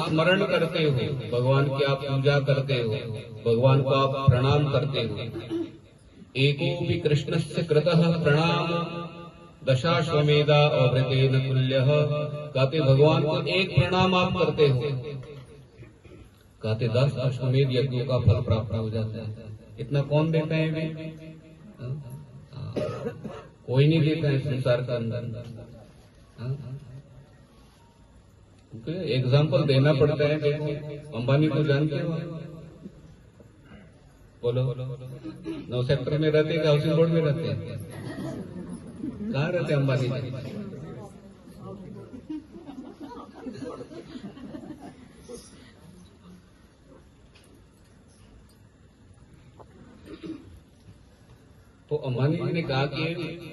स्मरण करते हो, भगवान की आप पूजा करते हो, भगवान को आप प्रणाम करते हो। एको भी कृष्णस्य कृतः प्रणाम दशाश्वमेधा अवृतेन तुल्यः। कहते भगवान को एक प्रणाम आप करते हो, कहते 10 अश्वमेध यज्ञों का फल प्राप्त हो जाता है। इतना कौन देता है वे? कोई नहीं देता है संसार का अंदर। एग्जाम्पल देना पड़ता है। देखो अंबानी को जानते हो? बोलो 9 सेक्टर में रहते हैं, हाउसिंग बोर्ड में रहते हैं? कहाँ रहते हैं अंबानी जी? तो अंबानी जी ने कहा कि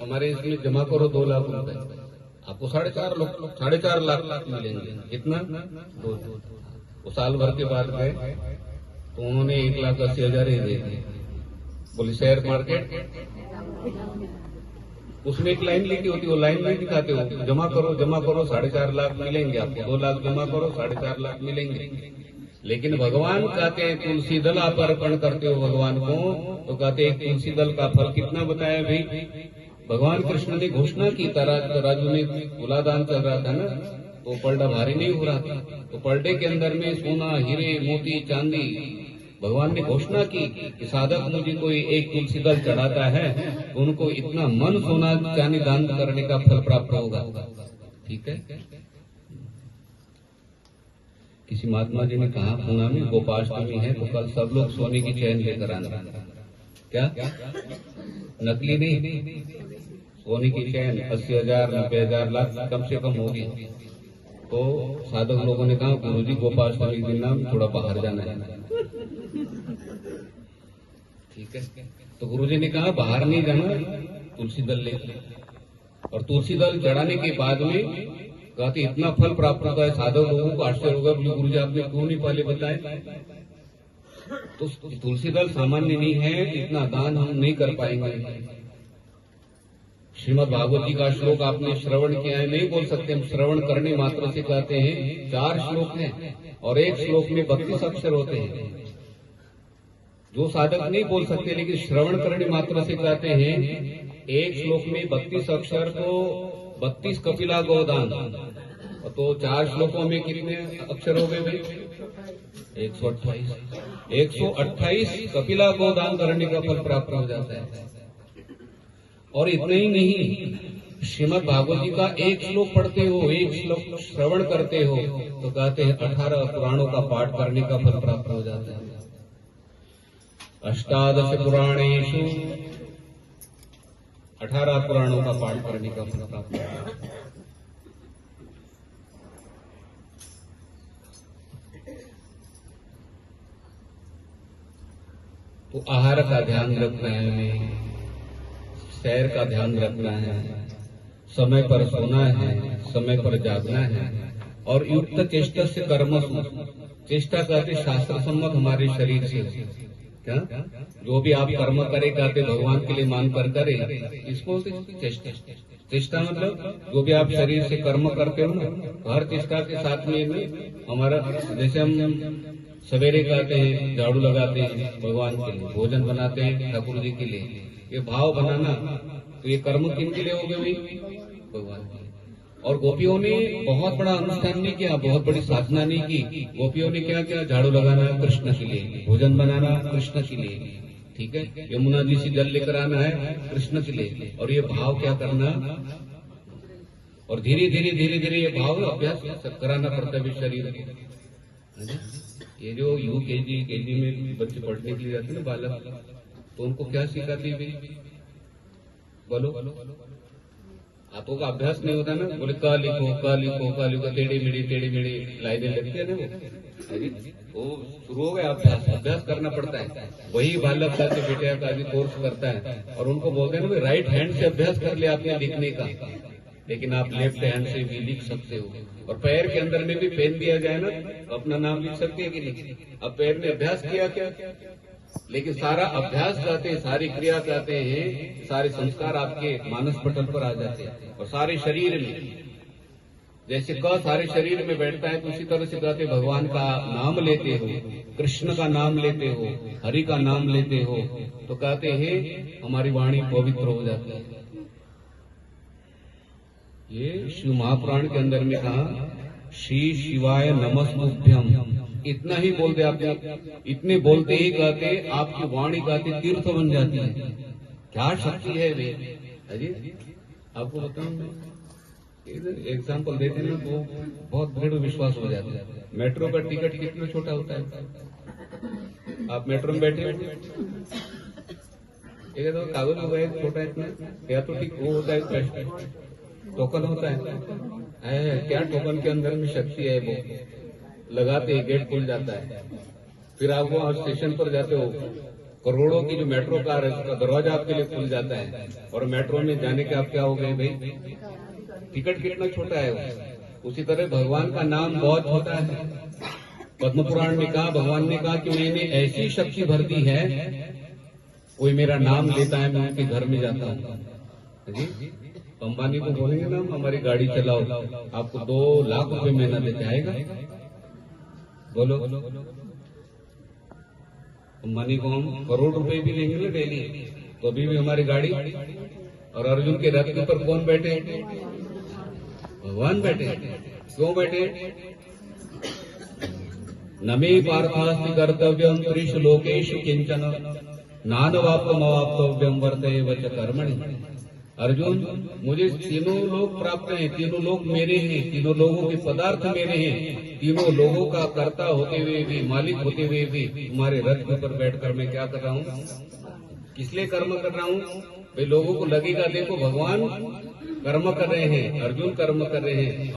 हमारे इसमें जमा करो 2 लाख रुपए, आपको 4.5 लाख मिलेंगे। कितना? 2। वो साल भर के बाद गए तो उन्होंने 1,80,000 ही दे दिए। बोले शेयर मार्केट, उसमें एक लाइन लिखी होती, वो लाइन नहीं दिखाते हो, जमा करो 4.5 लाख मिलेंगे आपको, 2 लाख जमा करो 4.5 लाख मिलेंगे। लेकिन भगवान कहते हैं तुलसी दल आप अर्पण करते हो भगवान को, तो कहते हैं तुलसी दल का फल कितना बताया भाई? भगवान कृष्ण ने घोषणा की, तराजू में तुलादान चल रहा था ना, तो पलड़ा भारी नहीं हो रहा था, तो पलड़े के अंदर में सोना, हीरे, मोती, चांदी, भगवान ने घोषणा की कि साधक मुझे कोई एक तुलसी दल चढ़ाता है तो उनको इतना मन सोना चांदी दान करने का फल प्राप्त होगा। ठीक है। किसी महात्मा जी ने कहा पूना में गोपाष्टमी है तो कल सब लोग सोने की चैन लेकर आना। क्या? नकली नहीं, सोने की चैन 80,000, 90,000, लाख कम से कम होगी। तो साधक लोगों ने कहा गुरुजी गोपाष्टमी दिन नाम थोड़ा बाहर जाना है। ठीक है। तो गुरुजी ने कहा बाहर नहीं जाना, तुलसी दल ले। और तुलसी दल चढ़ाने के बाद में कहते इतना फल प्राप्त होता है, साधक लोगों को आश्चर्य होगा, बोले गुरुजी आपने क्यों नहीं पहले बताया? तो तुलसी दल सामान्य नहीं है, इतना दान हम नहीं कर पाएंगे। श्रीमद् भागवत जी का श्लोक आपने श्रवण किया है, नहीं बोल सकते हम, श्रवण करने मात्र से कहते हैं 4 श्लोक हैं और एक श्लोक में 32 अक्षर होते हैं। जो साधक नहीं बोल सकते लेकिन श्रवण करने मात्र से कहते हैं एक श्लोक में 32 अक्षर को 32 कपिला गोदान, तो 4 श्लोकों में कितने अक्षर हो गए भाई? 128 कपिला गोदान करने का फल प्राप्त हो जाता है। और इतना ही नहीं, श्रीमद् भागवत जी का एक श्लोक पढ़ते हो, एक श्लोक श्रवण करते हो, तो कहते हैं 18 पुराणों का पाठ करने का फल प्राप्त हो जाता है। 18 पुराणेषु 18 पुराणों का पाठ करने का फल प्राप्त होता है। तो आहार का ध्यान रखना है हमें, सैर का ध्यान रखना है, समय पर सोना है, समय पर जागना है, और युक्त चेष्टा से कर्मसु, चेष्टा कहते शास्त्र सम्मत हमारे शरीर से। क्या? जो भी आप कर्म करे कहते भगवान के लिए मानकर करे, इसको चेष्टा। चेष्टा मतलब जो भी आप शरीर से कर्म करते हो ना, हर चेष्टा के साथ में हमारा, जैसे हम सवेरे कहते हैं झाड़ू लगाते हैं भगवान के लिए, भोजन बनाते हैं ठाकुर जी के लिए, ये भाव बनाना, तो ये कर्म किन के लिए हो गए भाई? भगवान के लिए। और गोपियों ने बहुत बड़ा अनुष्ठान नहीं किया, बहुत बड़ी साधना नहीं की। गोपियों ने क्या किया? झाड़ू लगाना कृष्ण के लिए, भोजन बनाना कृष्ण के लिए, ठीक है, यमुना जी से जल लेकर आना है कृष्ण के लिए, और ये भाव क्या करना, और धीरे धीरे ये भाव अभ्यास कराना पड़ता है शरीर को। ये जो यूकेजी केजी में बच्चे पढ़ने के लिए जाते हैं ना बालक, तो उनको क्या सिखाती है? बोलो, हाथों का अभ्यास नहीं होता ना, बोले का लिखो टेढ़े मेढ़े लाइनें लगती है ना, वो शुरू हो गया अभ्यास करना पड़ता है। वही बालक का बेटे का भी कोर्स करता है और उनको बोलते हैं ना राइट हैंड से अभ्यास कर लिया आपने लिखने का, लेकिन आप लेफ्ट हैंड से भी लिख सकते हो। और पैर के अंदर में भी पेन दिया जाए ना तो अपना नाम लिख सकते हैं कि नहीं? अब पैर ने अभ्यास किया क्या? लेकिन सारा अभ्यास चाहते हैं, सारी क्रिया चाहते हैं, सारे संस्कार आपके मानस पटल पर आ जाते हैं और सारे शरीर में। जैसे क सारे शरीर में बैठता है तो उसी तरह से कहते भगवान का नाम लेते हो, कृष्ण का नाम लेते हो, हरि का नाम लेते हो, तो कहते हैं हमारी वाणी पवित्र हो जाती है। ये शिव महापुराण के अंदर में कहा श्री शिवाय नमस्तुभ्यम, इतना ही बोलते आपने, इतने बोलते ही कहते आपकी वाणी कहते तीर्थ बन जाती है। क्या शक्ति है वे अजी, आपको बताऊं एग्जाम्पल देते ना तो बहुत दृढ़ विश्वास हो जाता है। मेट्रो का टिकट कितना छोटा होता है, आप मेट्रो में बैठे हो एक तो कागज होता है छोटा इतना, या तो ठीक वो होता है टोकन होता है, क्या टोकन के अंदर में शक्ति है, वो लगाते ही गेट खुल जाता है। फिर आप वहां स्टेशन पर जाते हो, करोड़ों की जो मेट्रो कार है उसका दरवाजा आपके लिए खुल जाता है, और मेट्रो में जाने के आप क्या हो गए भाई, टिकट कितना छोटा है। उसी तरह भगवान का नाम बहुत छोटा है। पद्म पुराण में कहा, भगवान ने कहा कि मैंने ऐसी शक्ति भर दी है, कोई मेरा नाम लेता है मैं उनके घर में जाता हूँ जी। अंबानी को बोलेंगे ना हमारी गाड़ी चलाओ, आपको 2 लाख रुपए महीना देते आएगा, बोलो। अंबानी को हम करोड़ रुपए भी देंगे ना डेली, तो अभी भी हमारी गाड़ी। और अर्जुन के रथ के ऊपर कौन बैठे, भगवान बैठे। क्यों बैठे, नमे पार्थास्ति कर्तव्यम त्रिषु लोकेषु किंचन नानवाप्तमवाप्तव्यम वर्तेव च कर्मणि। अर्जुन, मुझे तीनों लोग प्राप्त हैं, तीनों लोग मेरे हैं, तीनों लोगों के पदार्थ मेरे हैं, तीनों लोगों का कर्ता होते हुए भी, मालिक होते हुए भी तुम्हारे रथ के ऊपर बैठकर मैं क्या कर रहा हूँ, किस लिए कर्म कर रहा हूँ भाई। लोगों को लगेगा देखो भगवान कर्म कर रहे हैं, अर्जुन कर्म कर रहे हैं।